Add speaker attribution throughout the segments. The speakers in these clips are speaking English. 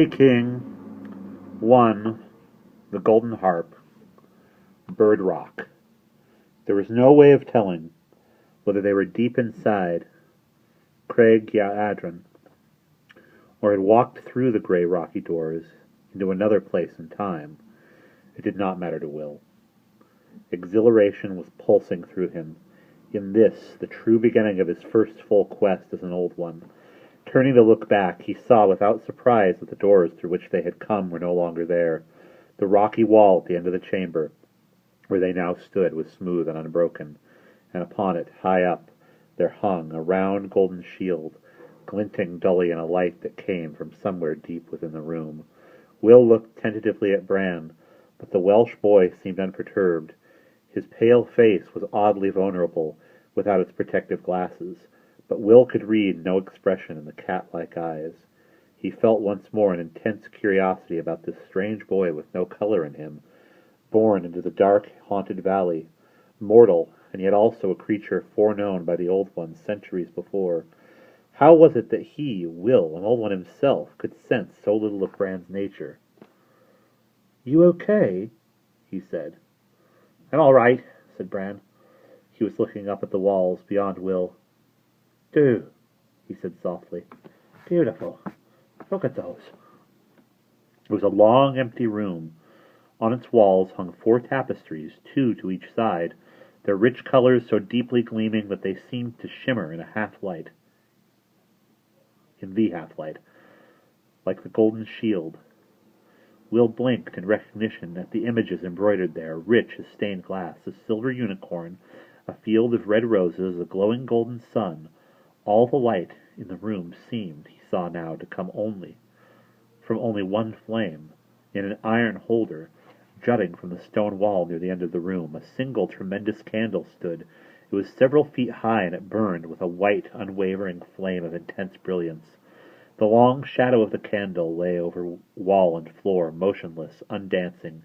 Speaker 1: King 1, the Golden Harp, Bird Rock. There was no way of telling whether they were deep inside Craig Adran, or had walked through the grey rocky doors into another place and time. It did not matter to Will. Exhilaration was pulsing through him. In this, the true beginning of his first full quest as an old one. Turning to look back, he saw without surprise that the doors through which they had come were no longer there. The rocky wall at the end of the chamber, where they now stood, was smooth and unbroken, and upon it, high up, there hung a round golden shield, glinting dully in a light that came from somewhere deep within the room. Will looked tentatively at Bran, but the Welsh boy seemed unperturbed. His pale face was oddly vulnerable without its protective glasses, but Will could read no expression in the cat-like eyes. He felt once more an intense curiosity about this strange boy with no color in him, born into the dark, haunted valley, mortal, and yet also a creature foreknown by the Old One centuries before. How was it that he, Will, an Old One himself, could sense so little of Bran's nature? "You okay?" he said. "I'm all right," said Bran. He was looking up at the walls beyond Will. "Do," he said softly. "Beautiful. Look at those." It was a long, empty room. On its walls hung 4 tapestries, 2 to each side, their rich colors so deeply gleaming that they seemed to shimmer in the half-light, like the golden shield. Will blinked in recognition at the images embroidered there, rich as stained glass, a silver unicorn, a field of red roses, a glowing golden sun. All the light in the room seemed, he saw now, to come from only one flame. In an iron holder, jutting from the stone wall near the end of the room, a single tremendous candle stood. It was several feet high, and it burned with a white, unwavering flame of intense brilliance. The long shadow of the candle lay over wall and floor, motionless, undancing.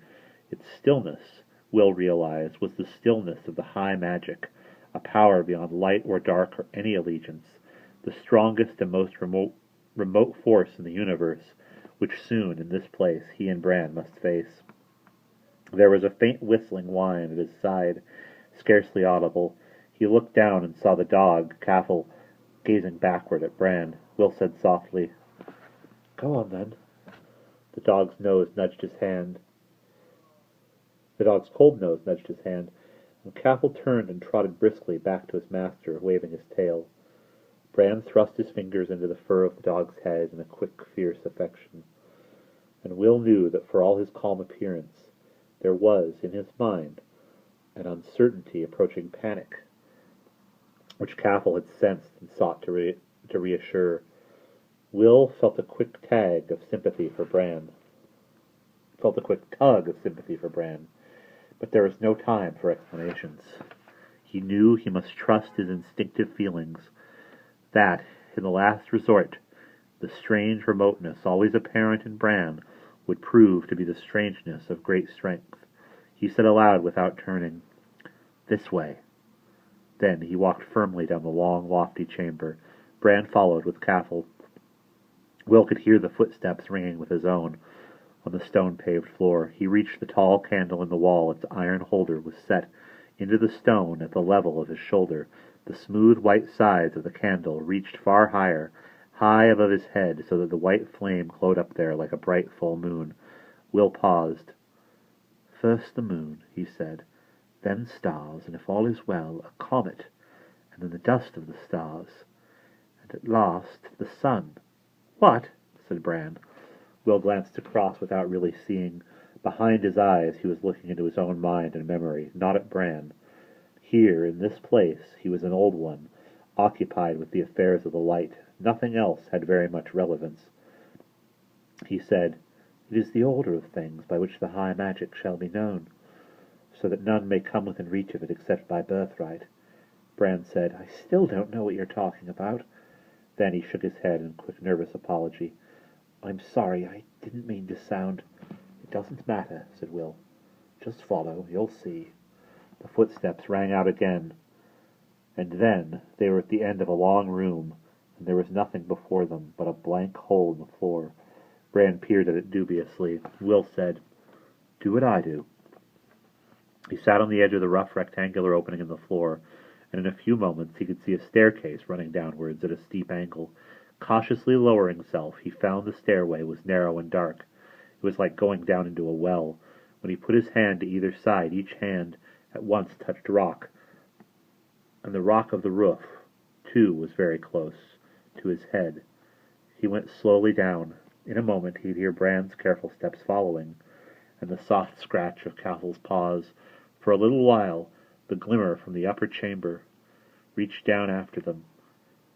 Speaker 1: Its stillness, Will realized, was the stillness of the high magic, a power beyond light or dark or any allegiance, the strongest and most remote force in the universe, which soon, in this place, he and Bran must face. There was a faint whistling whine at his side, scarcely audible. He looked down and saw the dog, Caffel, gazing backward at Bran. Will said softly, "Go on, then." The dog's cold nose nudged his hand, and Caffel turned and trotted briskly back to his master, waving his tail. Bran thrust his fingers into the fur of the dog's head in a quick, fierce affection. And Will knew that for all his calm appearance, there was, in his mind, an uncertainty approaching panic, which Caffel had sensed and sought to reassure. Will felt a quick tug of sympathy for Bran. But there was no time for explanations. He knew he must trust his instinctive feelings, that, in the last resort, the strange remoteness always apparent in Bran would prove to be the strangeness of great strength. He said aloud without turning, "This way." Then he walked firmly down the long, lofty chamber. Bran followed with Caffel. Will could hear the footsteps ringing with his own on the stone-paved floor. He reached the tall candle in the wall. Its iron holder was set into the stone at the level of his shoulder. The smooth white sides of the candle reached far higher, high above his head, so that the white flame glowed up there like a bright full moon. Will paused. "First the moon," he said, "then stars, and if all is well, a comet, and then the dust of the stars, and at last the sun." "What?" said Bran. Will glanced across without really seeing. Behind his eyes he was looking into his own mind and memory, not at Bran. Here, in this place, he was an old one, occupied with the affairs of the light. Nothing else had very much relevance. He said, "It is the order of things by which the high magic shall be known, so that none may come within reach of it except by birthright." Bran said, "I still don't know what you're talking about." Then he shook his head in quick nervous apology. "I'm sorry, I didn't mean to sound—" "It doesn't matter," said Will. "Just follow, you'll see." The footsteps rang out again, and then they were at the end of a long room, and there was nothing before them but a blank hole in the floor. Bran peered at it dubiously. Will said, "Do what I do." He sat on the edge of the rough rectangular opening in the floor, and in a few moments he could see a staircase running downwards at a steep angle. Cautiously lowering himself, he found the stairway was narrow and dark. It was like going down into a well. When he put his hand to either side, each hand at once touched rock, and the rock of the roof, too, was very close to his head. He went slowly down. In a moment he'd hear Bran's careful steps following, and the soft scratch of Castle's paws. For a little while the glimmer from the upper chamber reached down after them,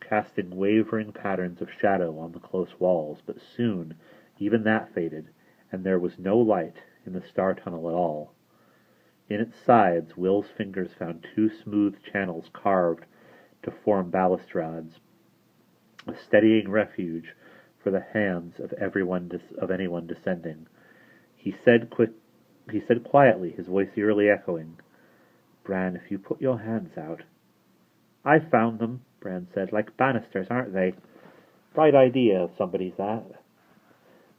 Speaker 1: casting wavering patterns of shadow on the close walls, but soon even that faded, and there was no light in the star tunnel at all. In its sides Will's fingers found two smooth channels carved to form balustrades, a steadying refuge for the hands of anyone descending. He said quietly, his voice eerily echoing, "Bran, if you put your hands out." "I found them," Bran said, "like banisters, aren't they? Bright idea of somebody's, that."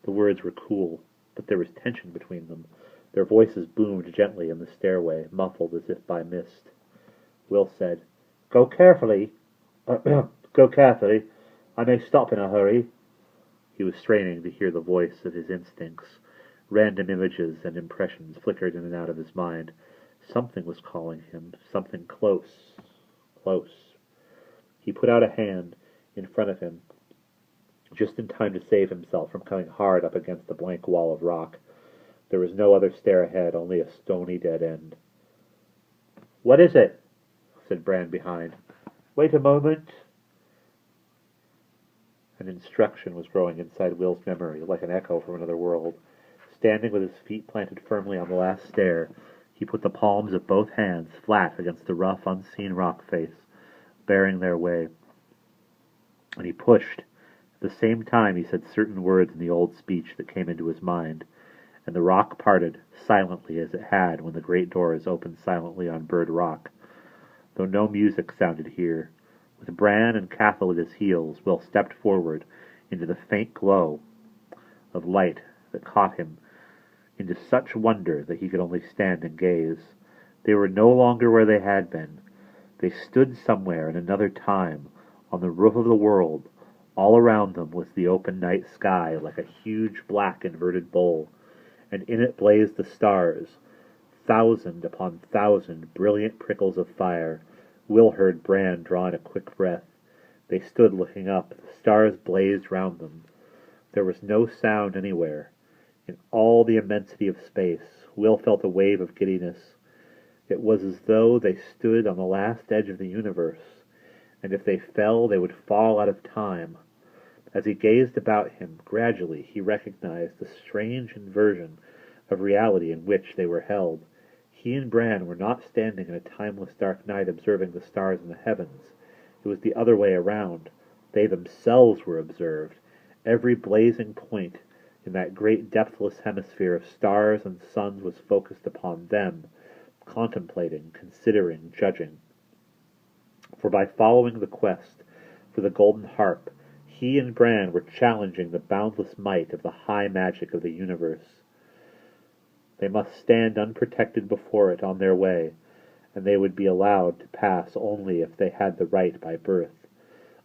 Speaker 1: The words were cool, but there was tension between them. Their voices boomed gently in the stairway, muffled as if by mist. Will said, "Go carefully. Go carefully. I may stop in a hurry." He was straining to hear the voice of his instincts. Random images and impressions flickered in and out of his mind. Something was calling him, something close, close. He put out a hand in front of him, just in time to save himself from coming hard up against the blank wall of rock. There was no other stair ahead, only a stony dead end. "What is it?" said Bran behind. "Wait a moment." An instruction was growing inside Will's memory, like an echo from another world. Standing with his feet planted firmly on the last stair, he put the palms of both hands flat against the rough, unseen rock face, bearing their way. And he pushed. At the same time he said certain words in the old speech that came into his mind, and the rock parted, silently as it had when the great doors opened silently on Bird Rock, though no music sounded here. With Bran and Cathal at his heels, Will stepped forward into the faint glow of light that caught him into such wonder that he could only stand and gaze. They were no longer where they had been. They stood somewhere in another time, on the roof of the world. All around them was the open night sky, like a huge black inverted bowl, and in it blazed the stars, thousand upon thousand brilliant prickles of fire. Will heard Bran draw in a quick breath. They stood looking up. The stars blazed round them. There was no sound anywhere. In all the immensity of space, Will felt a wave of giddiness. It was as though they stood on the last edge of the universe, and if they fell, they would fall out of time. As he gazed about him, gradually he recognized the strange inversion of reality in which they were held. He and Bran were not standing in a timeless dark night observing the stars in the heavens. It was the other way around. They themselves were observed. Every blazing point in that great depthless hemisphere of stars and suns was focused upon them, contemplating, considering, judging. For by following the quest for the Golden Harp, he and Bran were challenging the boundless might of the high magic of the universe. They must stand unprotected before it on their way, and they would be allowed to pass only if they had the right by birth.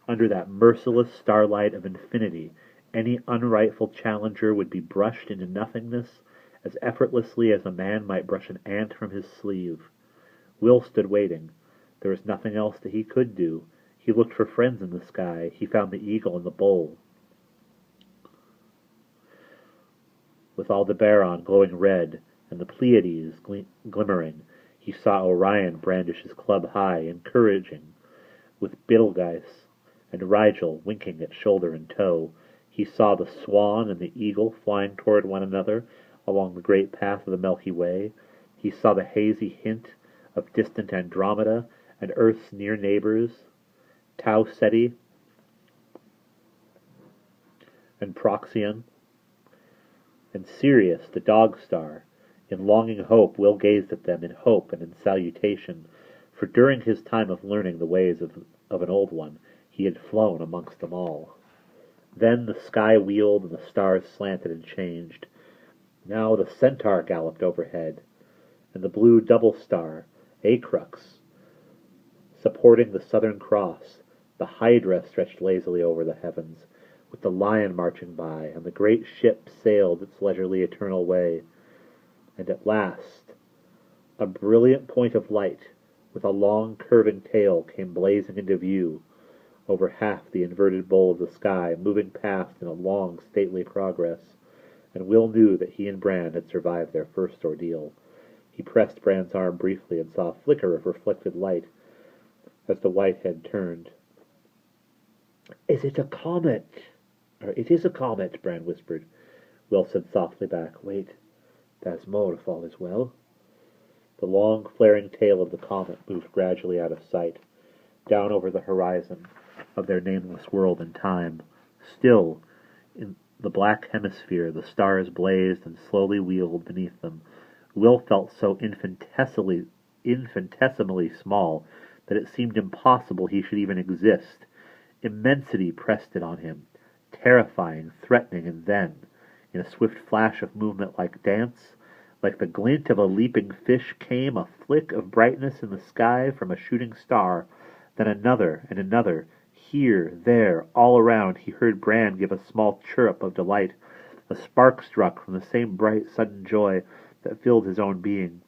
Speaker 1: Under that merciless starlight of infinity, any unrightful challenger would be brushed into nothingness as effortlessly as a man might brush an ant from his sleeve. Will stood waiting. There was nothing else that he could do. He looked for friends in the sky. He found the eagle and the bull, with Aldebaran glowing red, and the Pleiades glimmering. He saw Orion brandish his club high, encouraging, with Betelgeuse and Rigel winking at shoulder and toe. He saw the swan and the eagle flying toward one another along the great path of the Milky Way. He saw the hazy hint of distant Andromeda and Earth's near neighbors, Tau Ceti and Proxion, and Sirius, the dog star. In longing hope, Will gazed at them in hope and in salutation, for during his time of learning the ways of an old one, he had flown amongst them all. Then the sky wheeled and the stars slanted and changed. Now the centaur galloped overhead, and the blue double star, Acrux, supporting the Southern Cross, the Hydra stretched lazily over the heavens, with the lion marching by, and the great ship sailed its leisurely eternal way. And at last, a brilliant point of light, with a long curving tail, came blazing into view, over half the inverted bowl of the sky, moving past in a long, stately progress, and Will knew that he and Bran had survived their first ordeal. He pressed Bran's arm briefly and saw a flicker of reflected light as the white head turned. "Is it a comet?" "It is a comet," Bran whispered. Will said softly back, "Wait, there's more if all is well." The long, flaring tail of the comet moved gradually out of sight, down over the horizon of their nameless world and time. Still, in the black hemisphere, the stars blazed and slowly wheeled beneath them. Will felt so infinitesimally small that it seemed impossible he should even exist. Immensity pressed it on him, terrifying, threatening, and then, in a swift flash of movement like dance, like the glint of a leaping fish, came a flick of brightness in the sky from a shooting star, then another and another. Here, there, all around, he heard Bran give a small chirrup of delight. A spark struck from the same bright, sudden joy that filled his own being.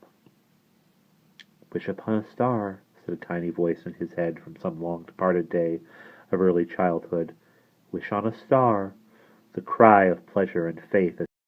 Speaker 1: "Wish upon a star," said a tiny voice in his head from some long-departed day of early childhood. "Wish on a star." The cry of pleasure and faith